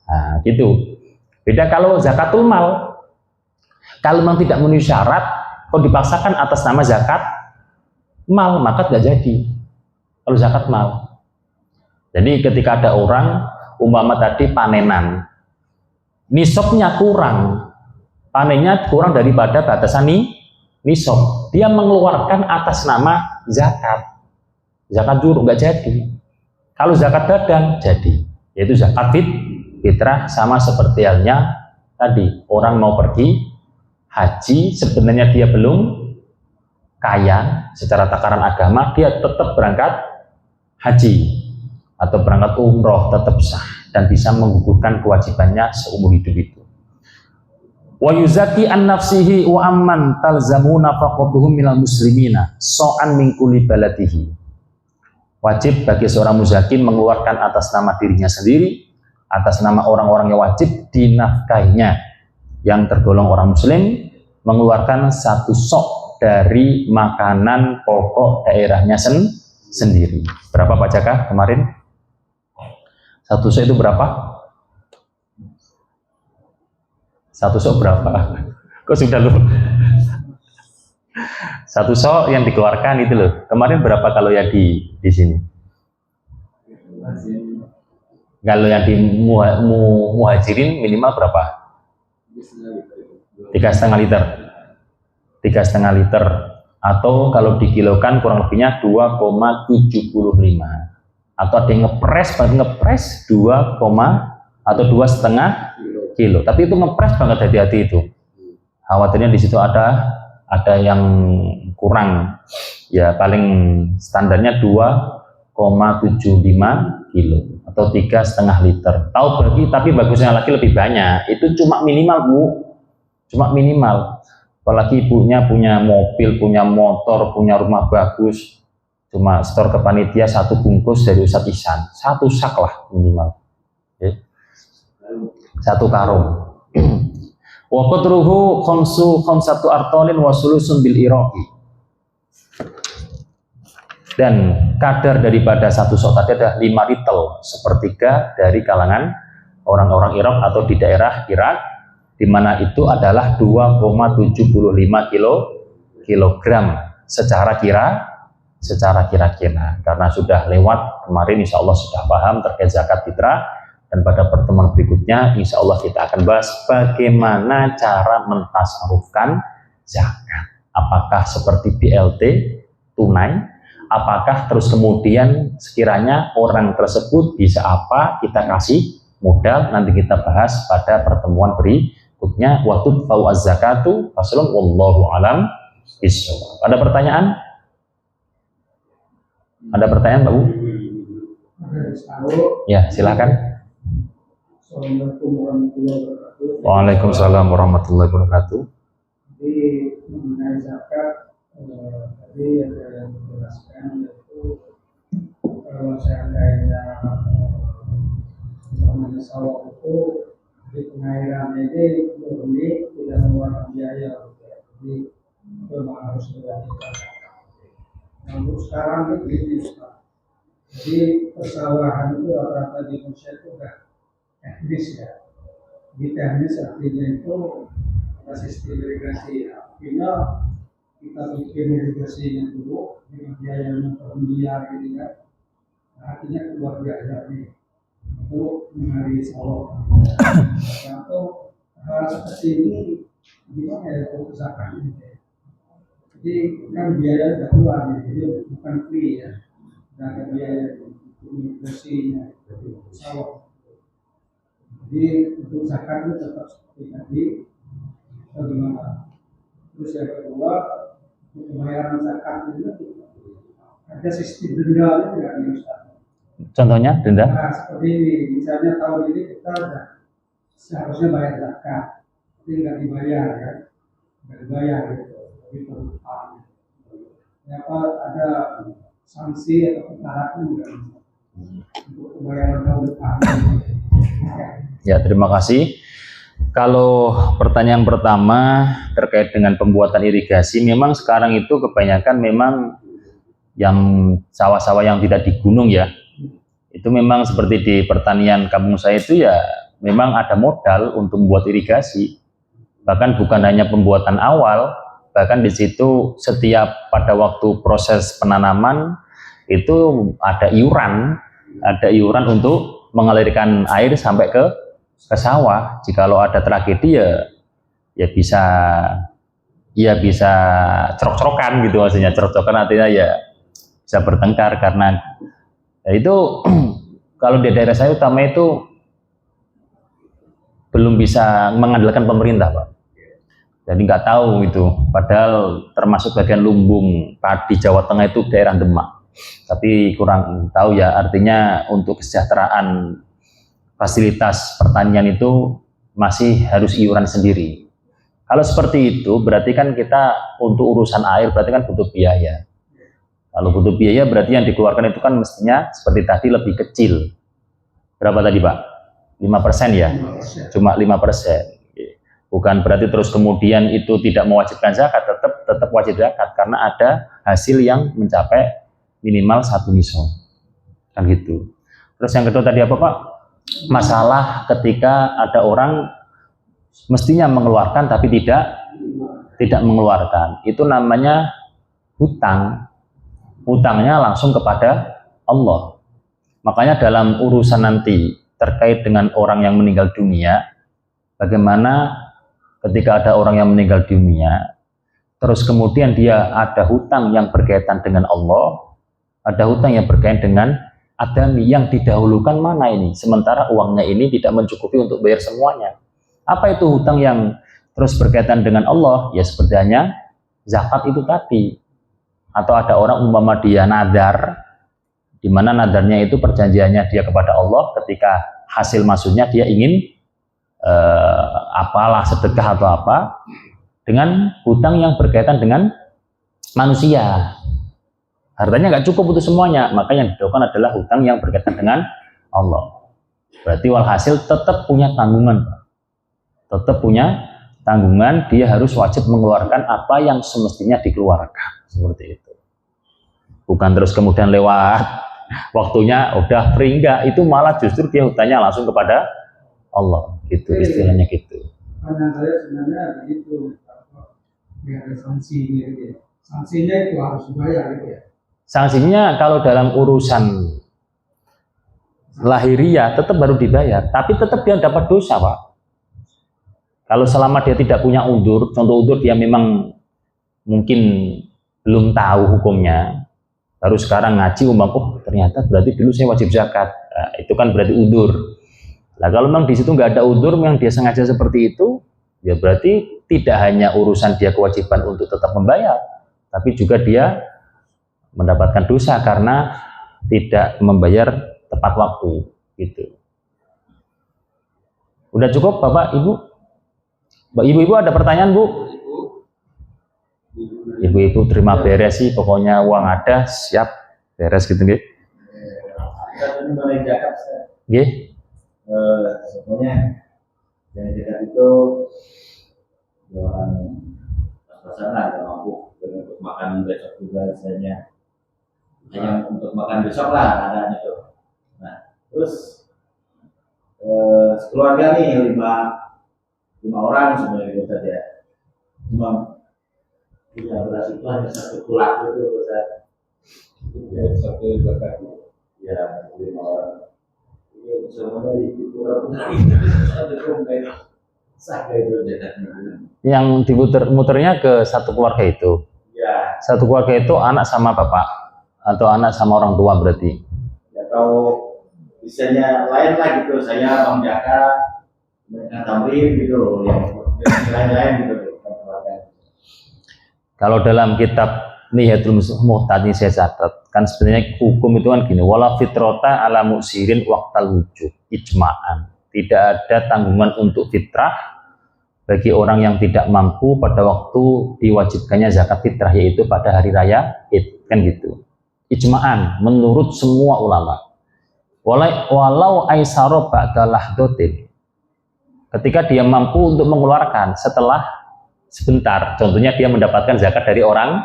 Nah, gitu. Beda kalau zakatul mal. Kalau memang tidak memenuhi syarat, kalau dipaksakan atas nama zakat mal, maka tidak jadi. Kalau zakat mal. Jadi ketika ada orang umpama tadi panenan, nisabnya kurang, panennya kurang daripada batasan nisab, dia mengeluarkan atas nama zakat juruk, nggak jadi. Kalau zakat badan jadi, yaitu zakat fitrah. Sama seperti halnya tadi, orang mau pergi haji, sebenarnya dia belum kaya secara takaran agama, dia tetap berangkat haji atau berangkat umroh, tetap sah dan bisa menggugurkan kewajibannya seumur hidup itu. Wa yuzaki an nafsihi wa amman talzamuna faqatuhum minal muslimina so'an min kulli baladihi. Wajib bagi seorang muzaki mengeluarkan atas nama dirinya sendiri, atas nama orang-orang yang wajib dinafkahinya yang tergolong orang muslim, mengeluarkan satu sok dari makanan pokok daerahnya sendiri. Berapa Pak Jaka kemarin? Satu sok itu berapa? Satu sok berapa? Kok sudah lupa? Satu sok yang dikeluarkan itu loh. Kemarin berapa kalau ya di sini? Kalau yang di muhajirin minimal berapa? 3,5 liter. 3,5 liter. Atau kalau dikilokan kurang lebihnya 2,75. Atau ada yang ngepres 2, atau 2,5 kilo. Tapi itu ngepres banget, hati-hati itu. Khawatirnya di situ ada yang kurang. Ya paling standarnya 2,75 kilo atau 3,5 liter. Tapi bagusnya lagi lebih banyak. Itu cuma minimal Bu. Cuma minimal. Apalagi ibunya punya mobil, punya motor, punya rumah bagus. Cuma setor ke panitia 1 bungkus dari Ustadz Ihsan, 1 sak lah minimal, okay. 1 karung. Wa qadruhu khamsatu artonin wa sulusun bil iraqi. Dan kadar daripada 1 sok tadi adalah 5 ritel, sepertiga dari kalangan orang-orang Irak atau di daerah Irak, di mana itu adalah 2,75 kilogram secara kira-kira, karena sudah lewat kemarin, insya Allah sudah paham terkait zakat fitrah, dan pada pertemuan berikutnya insya Allah kita akan bahas bagaimana cara mentasarufkan zakat. Apakah seperti BLT tunai, apakah terus kemudian sekiranya orang tersebut bisa apa, kita kasih modal, nanti kita bahas pada pertemuan berikutnya. Wa tudfa'u az-zakatu faslun wallahu alam bishawab. Ada pertanyaan? Ada pertanyaan Pak Bu? Ya, silakan. Waalaikumsalam warahmatullahi wabarakatuh. Jadi mengenai zakat, tadi ada yang menjelaskan yaitu kalau seandainya sawah itu di pengairan ini murni tidak mengeluarkan biaya, jadi itu memang harus diwajibkan. Namun sekarang begini, jadi persawahan itu rata-rata di Indonesia itu udah teknis ya. Di teknis artinya itu ada sistem irigasi. Artinya kita bikin irigasinya dulu dengan biaya yang per miliar gitu kan. Artinya keluar biaya nih untuk mengairi sawah. Atau hal seperti ini gimana ya untuk zakat ini? Jadi kan biaya sudah keluar, jadi bukan free ya. Tidak ada biaya untuk irigasinya sawah. Jadi untuk zakat itu tetap seperti tadi, bagaimana? Terus yang kedua, untuk pembayaran zakat itu ada sistem denda tidak nih Ustaz? Contohnya denda? Nah, seperti ini, misalnya tahun ini kita sudah seharusnya bayar zakat, tapi nggak dibayar ya, nggak dibayar gitu. Ya, apa ada sanksi atau persyaratan untuk pembayaran tahun depan? Ya, terima kasih. Kalau pertanyaan pertama terkait dengan pembuatan irigasi, memang sekarang itu kebanyakan memang yang sawah-sawah yang tidak di gunung ya, itu memang seperti di pertanian kampung saya itu ya memang ada modal untuk membuat irigasi. Bahkan bukan hanya pembuatan awal, bahkan di situ setiap pada waktu proses penanaman itu ada iuran untuk mengalirkan air sampai ke sawah. Jikalau ada tragedi ya bisa cerok-cerokan gitu, maksudnya cerok-cerokan artinya ya bisa bertengkar karena ya itu kalau di daerah saya utama itu belum bisa mengandalkan pemerintah, Pak. Jadi nggak tahu itu, padahal termasuk bagian lumbung padi Jawa Tengah itu daerah Demak. Tapi kurang tahu ya, artinya untuk kesejahteraan fasilitas pertanian itu masih harus iuran sendiri. Kalau seperti itu berarti kan kita untuk urusan air berarti kan butuh biaya. Kalau butuh biaya berarti yang dikeluarkan itu kan mestinya seperti tadi lebih kecil. Berapa tadi Pak? 5% ya? 5%. Cuma 5%. Bukan berarti terus kemudian itu tidak mewajibkan zakat, tetap wajib zakat karena ada hasil yang mencapai minimal 1 nison. Kan gitu. Terus yang kedua tadi apa Pak? Masalah ketika ada orang mestinya mengeluarkan tapi tidak mengeluarkan. Itu namanya hutang. Hutangnya langsung kepada Allah. Makanya dalam urusan nanti terkait dengan orang yang meninggal dunia, bagaimana ketika ada orang yang meninggal dunia, terus kemudian dia ada hutang yang berkaitan dengan Allah, ada hutang yang berkaitan dengan adami, yang didahulukan mana ini? Sementara uangnya ini tidak mencukupi untuk bayar semuanya. Apa itu hutang yang terus berkaitan dengan Allah? Ya seperti hanya zakat itu tadi. Atau ada orang umpama dia nadar, di mana nadarnya itu perjanjiannya dia kepada Allah ketika hasil maksudnya dia ingin apalah sedekah atau apa, dengan hutang yang berkaitan dengan manusia. Hartanya nggak cukup untuk semuanya, maka yang dilakukan adalah hutang yang berkaitan dengan Allah. Berarti walhasil tetap punya tanggungan, dia harus wajib mengeluarkan apa yang semestinya dikeluarkan, seperti itu. Bukan terus kemudian lewat waktunya udah free, enggak, itu malah justru dia hutangnya langsung kepada Allah, gitu istilahnya gitu. Karena saya sebenarnya begitu, ada sanksinya gitu ya. Sanksinya itu harus dibayar gitu ya. Sanksinya kalau dalam urusan lahiriah tetap baru dibayar, tapi tetap dia dapat dosa Pak. Kalau selama dia tidak punya udzur, contoh udzur dia memang mungkin belum tahu hukumnya, baru sekarang ngaji oh ternyata berarti dulu saya wajib zakat, nah, itu kan berarti udzur. Nah kalau memang di situ nggak ada udzur, yang dia sengaja seperti itu, ya berarti tidak hanya urusan dia kewajiban untuk tetap membayar, tapi juga dia mendapatkan dosa karena tidak membayar tepat waktu, gitu. Udah cukup Bapak Ibu? Ibu-ibu ada pertanyaan Bu? Ibu-ibu terima beres sih, pokoknya uang ada, siap beres gitu nggih. Nggih. Sebenarnya yang tidak itu jualan pas-pasan lah, nggak mampu untuk makan besok juga misalnya, hanya untuk makan besok lah ada itu. Nah terus sekeluarga nih lima orang sebenarnya itu saja, cuma punya beras itu hanya satu kulak itu Ustaz. Ya, satu zakat ya 5 orang. Yang dimuter-muternya ke satu keluarga itu. Ya. Satu keluarga itu anak sama bapak atau anak sama orang tua berarti. Ya tahu misalnya lain lah gitu, saya Bang Jaka, mereka Tamrin gitu, yang lain-lain gitu. Kalau dalam kitab Nihayatul Muhtad ini saya catat, kan sebenarnya hukum itu kan gini, wala fitrota ala muksirin waqtal wujud ijma'an. Tidak ada tanggungan untuk fitrah bagi orang yang tidak mampu pada waktu diwajibkannya zakat fitrah, yaitu pada hari raya Id, kan gitu. Ijma'an menurut semua ulama. Walau aisaro ba'da lahdotin, ketika dia mampu untuk mengeluarkan setelah sebentar, contohnya dia mendapatkan zakat dari orang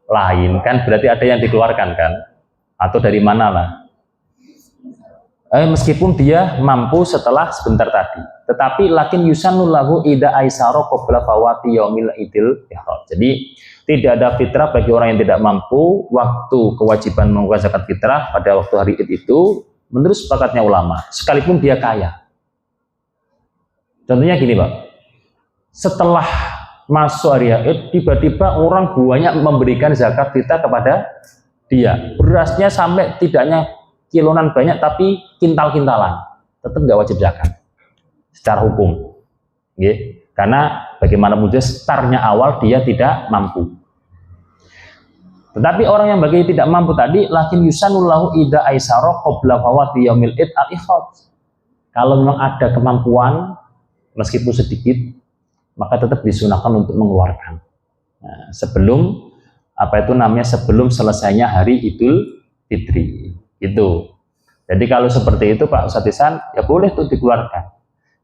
lain, kan berarti ada yang dikeluarkan kan, atau dari mana lah, meskipun dia mampu setelah sebentar tadi, tetapi lakin yusannu lahu ida aisaro qabla fawati yaumil idil ihram. Jadi tidak ada fitrah bagi orang yang tidak mampu waktu kewajiban mengeluarkan zakat fitrah pada waktu hari Id itu, menurut sepakatnya ulama, sekalipun dia kaya. Contohnya gini Pak, setelah masuk hari Id, tiba-tiba orang banyak memberikan zakat fitrah kepada dia, berasnya sampai tidaknya kilonan banyak tapi kintal-kintalan, tetap nggak wajib zakat secara hukum, karena bagaimanapun juga startnya awal dia tidak mampu. Tetapi orang yang bagi tidak mampu tadi, lakin yusannu lahu ida aisaro qabla fawati yaumil id al-ikhraj. Kalau memang ada kemampuan meskipun sedikit, maka tetap disunahkan untuk mengeluarkan. Nah, sebelum sebelum selesainya hari Idul Fitri. Itu. Jadi kalau seperti itu Pak Ustadz Ihsan, ya boleh tuh dikeluarkan.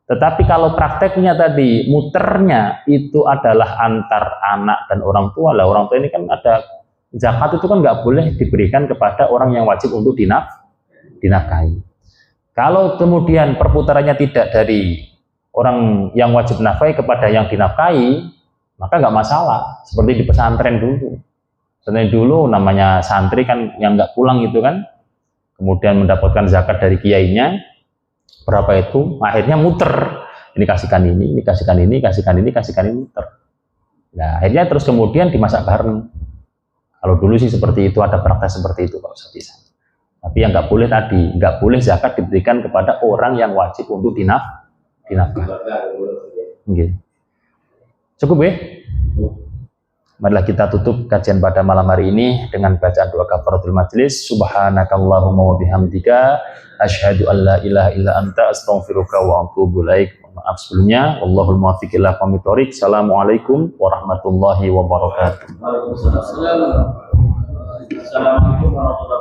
Tetapi kalau prakteknya tadi muternya itu adalah antar anak dan orang tua, lah orang tua ini kan ada zakat itu kan nggak boleh diberikan kepada orang yang wajib untuk dinafkahi. Kalau kemudian perputarannya tidak dari orang yang wajib nafkahi kepada yang dinafkahi, maka nggak masalah. Seperti di pesantren dulu. Pesantren dulu namanya santri kan yang nggak pulang itu kan, kemudian mendapatkan zakat dari kiainya, berapa itu, akhirnya muter, ini kasihkan ini, ini kasihkan ini, kasihkan ini, kasihkan ini, muter. Nah akhirnya terus kemudian dimasak bareng. Kalau dulu sih seperti itu, ada praktek seperti itu Pak Ustadz Ihsan. Tapi yang nggak boleh tadi, nggak boleh zakat diberikan kepada orang yang wajib untuk dinafkahi. Okay. Cukup ya? Marilah kita tutup kajian pada malam hari ini dengan bacaan doa kafaratul majlis. Subhanakallahumma wa bihamdika asyhadu an la ilaha illa anta astaghfiruka wa atubu ilaik. Maaf sebelumnya. Wallahul muwaffiq ila aqwamit thoriq. Assalamualaikum warahmatullahi wabarakatuh. Waalaikumsalam. Assalamualaikum warahmatullahi wabarakatuh.